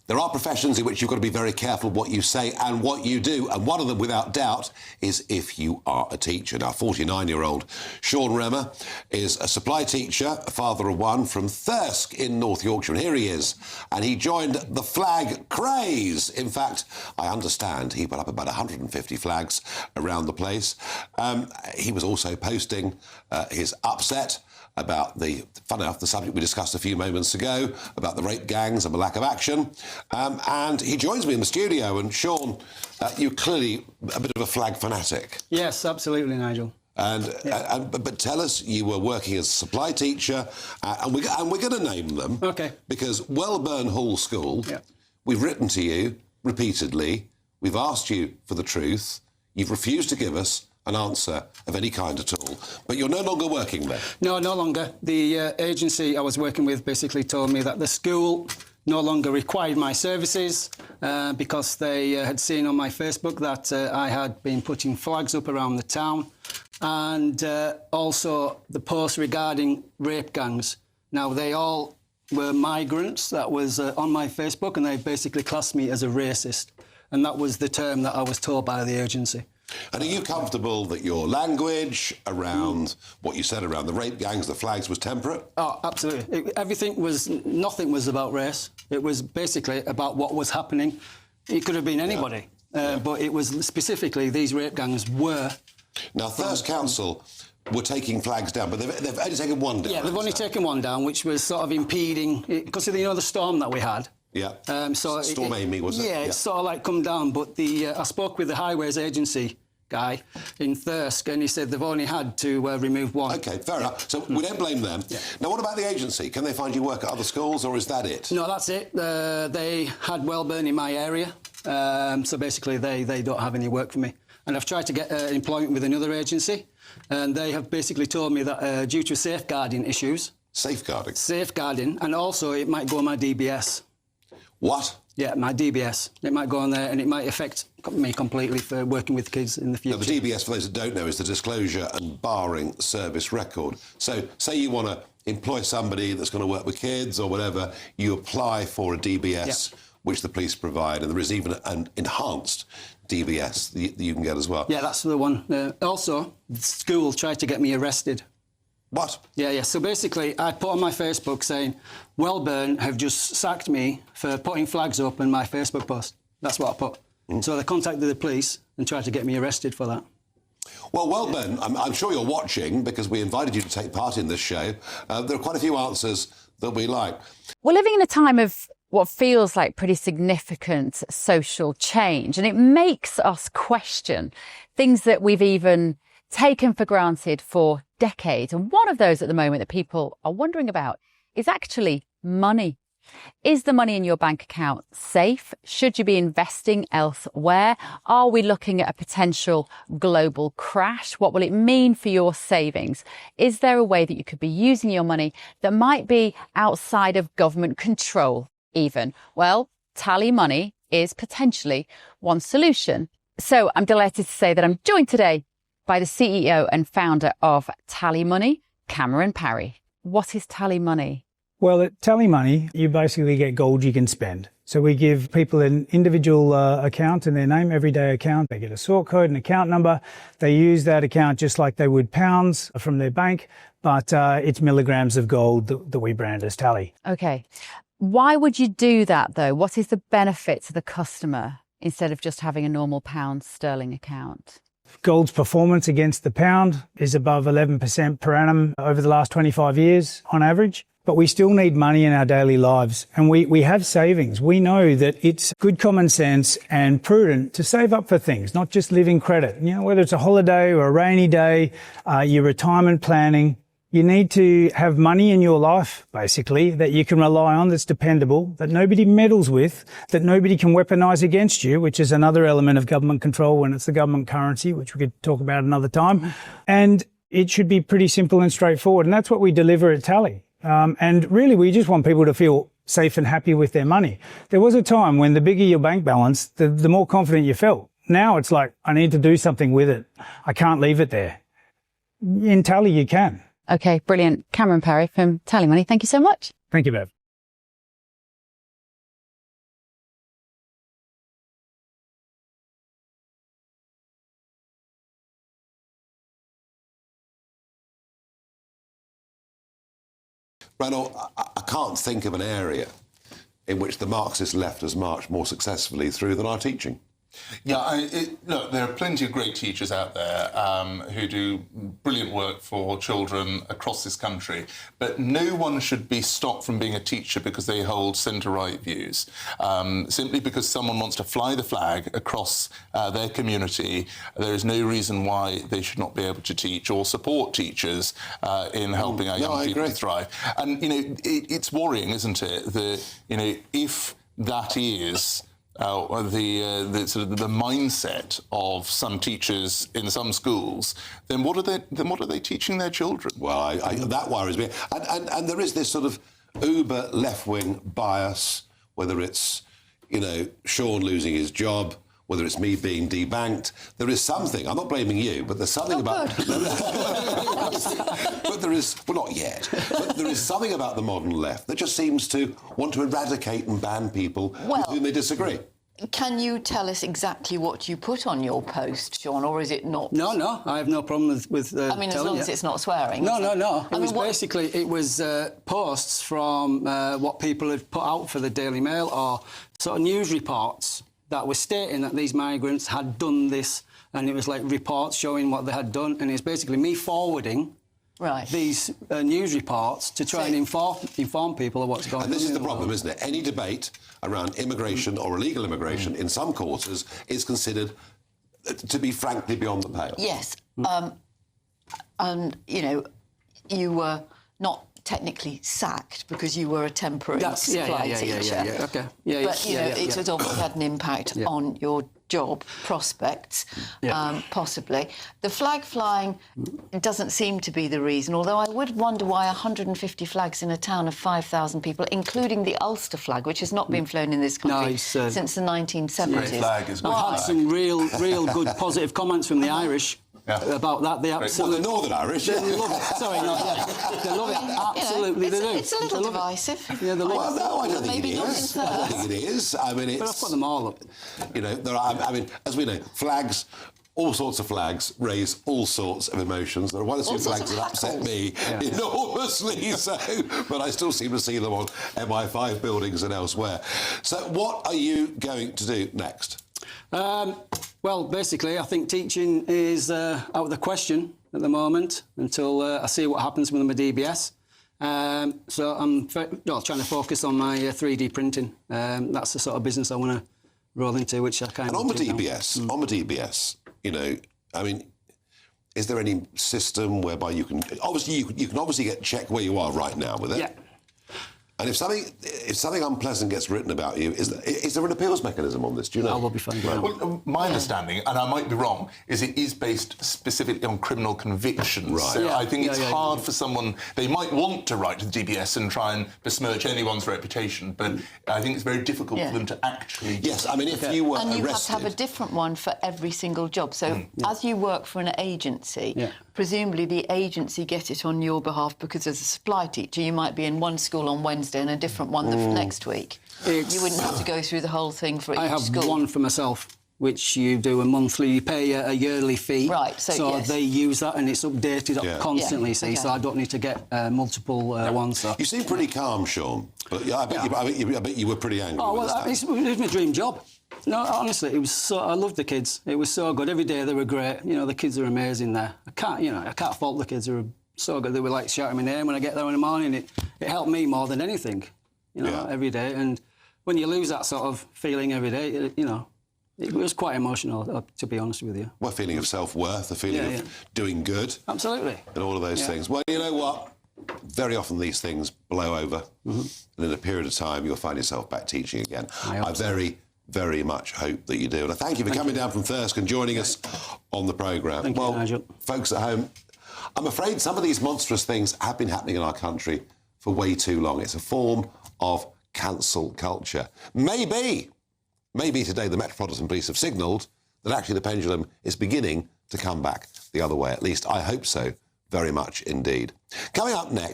There are professions in which you've got to be very careful what you say and what you do, and one of them, without doubt, is if you are a teacher. Now, 49-year-old Sean Remmer is a supply teacher, a father of one, from Thirsk in North Yorkshire, and here he is, and he joined the flag craze. In fact, I understand he put up about 150 flags around the place. He was also posting his upset about fun enough, the subject we discussed a few moments ago, about the rape gangs and the lack of action. And he joins me in the studio. And Sean, you're clearly a bit of a flag fanatic. Yes, absolutely, Nigel. But tell us, you were working as a supply teacher, and we're going to name them. OK. Because Welburn Hall School, we've written to you repeatedly, we've asked you for the truth, you've refused to give us an answer of any kind at all, but you're no longer working there. No, no longer. The agency I was working with basically told me that the school no longer required my services because they had seen on my Facebook that I had been putting flags up around the town, and also the posts regarding rape gangs. Now, they all were migrants that was on my Facebook, and they basically classed me as a racist, and that was the term that I was told by the agency. And are you comfortable that your language around what you said around the rape gangs, the flags, was temperate? Oh, absolutely. Nothing was about race. It was basically about what was happening. It could have been anybody, but it was specifically these rape gangs were. Now, Thirsk Council were taking flags down, but they've only taken one down. Yeah, they've only taken one down, which was sort of impeding, because of the storm that we had. Yeah. Storm Amy, was it? Yeah, it's sort of like come down. But I spoke with the Highways Agency guy in Thirsk, and he said they've only had to remove one. OK, fair enough. So we don't blame them. Yeah. Now, what about the agency? Can they find you work at other schools, or is that it? No, that's it. They had Welburn in my area, so basically they don't have any work for me. And I've tried to get employment with another agency, and they have basically told me that due to safeguarding issues... Safeguarding? Safeguarding, and also it might go on my DBS. What? Yeah, my DBS. It might go on there, and it might affect me completely for working with kids in the future. Now, the DBS, for those that don't know, is the Disclosure and Barring Service Record. So, say you want to employ somebody that's going to work with kids or whatever, you apply for a DBS, which the police provide, and there is even an enhanced DBS that you can get as well. Yeah, that's the one. Also, the school tried to get me arrested. What? Yeah. So basically, I put on my Facebook saying, Welburn have just sacked me for putting flags up in my Facebook post. That's what I put. So they contacted the police and tried to get me arrested for that. Well, Welburn, I'm sure you're watching, because we invited you to take part in this show. There are quite a few answers that we like. We're living in a time of what feels like pretty significant social change, and it makes us question things that we've even taken for granted for decades. And one of those at the moment that people are wondering about is actually money. Is the money in your bank account safe? Should you be investing elsewhere? Are we looking at a potential global crash? What will it mean for your savings? Is there a way that you could be using your money that might be outside of government control even? Well, TallyMoney is potentially one solution. So I'm delighted to say that I'm joined today by the CEO and founder of TallyMoney, Cameron Parry. What is TallyMoney? Well, at TallyMoney, you basically get gold you can spend. So we give people an individual account in their name, everyday account. They get a sort code and account number. They use that account just like they would pounds from their bank, but it's milligrams of gold that we brand as Tally. Okay. Why would you do that, though? What is the benefit to the customer instead of just having a normal pound sterling account? Gold's performance against the pound is above 11% per annum over the last 25 years on average. But we still need money in our daily lives, and we have savings. We know that it's good common sense and prudent to save up for things, not just live in credit. You know, whether it's a holiday or a rainy day, your retirement planning, you need to have money in your life, basically, that you can rely on, that's dependable, that nobody meddles with, that nobody can weaponise against you, which is another element of government control when it's the government currency, which we could talk about another time. And it should be pretty simple and straightforward, and that's what we deliver at Tally. And really, we just want people to feel safe and happy with their money. There was a time when the bigger your bank balance, the more confident you felt. Now it's like, I need to do something with it. I can't leave it there. In Tally, you can. Okay, brilliant. Cameron Parry from TallyMoney, thank you so much. Thank you, Bev. Reynolds, I can't think of an area in which the Marxist left has marched more successfully through than our teaching. Yeah, look, there are plenty of great teachers out there who do brilliant work for children across this country, but no one should be stopped from being a teacher because they hold centre-right views. Simply because someone wants to fly the flag across their community, there is no reason why they should not be able to teach or support teachers in helping our young people to thrive. And, you know, it's worrying, isn't it, that, you know, if that is the mindset of some teachers in some schools, then what are they teaching their children? Well, that worries me. And there is this sort of uber left-wing bias, whether it's, you know, Sean losing his job, whether it's me being debanked. There is something, I'm not blaming you, but there's something about... but there is, well, not yet, but there is something about the modern left that just seems to want to eradicate and ban people with whom they disagree. Can you tell us exactly what you put on your post, Sean, or is it not? No, I have no problem with I mean, as long as it's not swearing. No. It was posts from what people had put out for the Daily Mail or sort of news reports that were stating that these migrants had done this, and it was like reports showing what they had done, and it's basically me forwarding these news reports to try and inform people of what's going on. And this is the problem, isn't it? Any debate around immigration or illegal immigration in some quarters is considered to be frankly beyond the pale. Yes. And, you know, you were not technically sacked because you were a temporary supply teacher. Okay. But, you know, it has obviously had an impact on your job prospects, possibly. The flag flying doesn't seem to be the reason, although I would wonder why 150 flags in a town of 5,000 people, including the Ulster flag, which has not been flown in this country since the 1970s. Flag is I've had some real good positive comments from the Irish about that. They absolutely... Well, the Northern Irish. They love it. Sorry, no, they love it. Absolutely, they do. It's a little divisive. Yeah, they love Well, no, I don't think Maybe it not is. in I don't think it is. I mean, it's... But I've put them all up. You know, there are, I mean, as we know, flags... All sorts of flags raise all sorts of emotions. There are one or two flags that upset me enormously, so, but I still seem to see them on MI5 buildings and elsewhere. So what are you going to do next? Well, basically, I think teaching is out of the question at the moment until I see what happens with my DBS. So I'm trying to focus on my 3D printing. That's the sort of business I want to roll into, which I kind of... And on the DBS, you know, I mean, is there any system whereby you can... Obviously, you can obviously check where you are right now with it. Yeah. And if something unpleasant gets written about you, is there an appeals mechanism on this? Do you know? I will be fine. Well, my understanding, and I might be wrong, is it is based specifically on criminal convictions. Right. So I think it's hard for someone... They might want to write to the DBS and try and besmirch anyone's reputation, but I think it's very difficult for them to actually... Yes, I mean, if you were And you arrested... have to have a different one for every single job. So as you work for an agency, presumably the agency get it on your behalf because as a supply teacher, you might be in one school on Wednesday and a different one the next week. You wouldn't have to go through the whole thing for each school. I have one for myself, which you do a monthly, you pay a yearly fee. Right, so they use that and it's updated constantly, so I don't need to get multiple ones. So. You seem pretty calm, Sean, but I bet you were pretty angry. Oh, well, it was my dream job. No, honestly, it was so... I loved the kids. It was so good. Every day they were great. You know, the kids are amazing there. I can't fault the kids. They were so good. They were like shouting my name when I get there in the morning. It helped me more than anything, every day. And when you lose that sort of feeling every day, it was quite emotional, to be honest with you. Well, a feeling of self-worth, a feeling of doing good. Absolutely. And all of those things. Well, you know what? Very often these things blow over. And in a period of time, you'll find yourself back teaching again. I very much hope that you do. And I thank you for coming down from Thirsk and joining us on the programme. Thank you, Nigel. Folks at home, I'm afraid some of these monstrous things have been happening in our country for way too long. It's a form of cancel culture. Maybe today the Metropolitan Police have signalled that actually the pendulum is beginning to come back the other way. At least I hope so, very much indeed. Coming up next...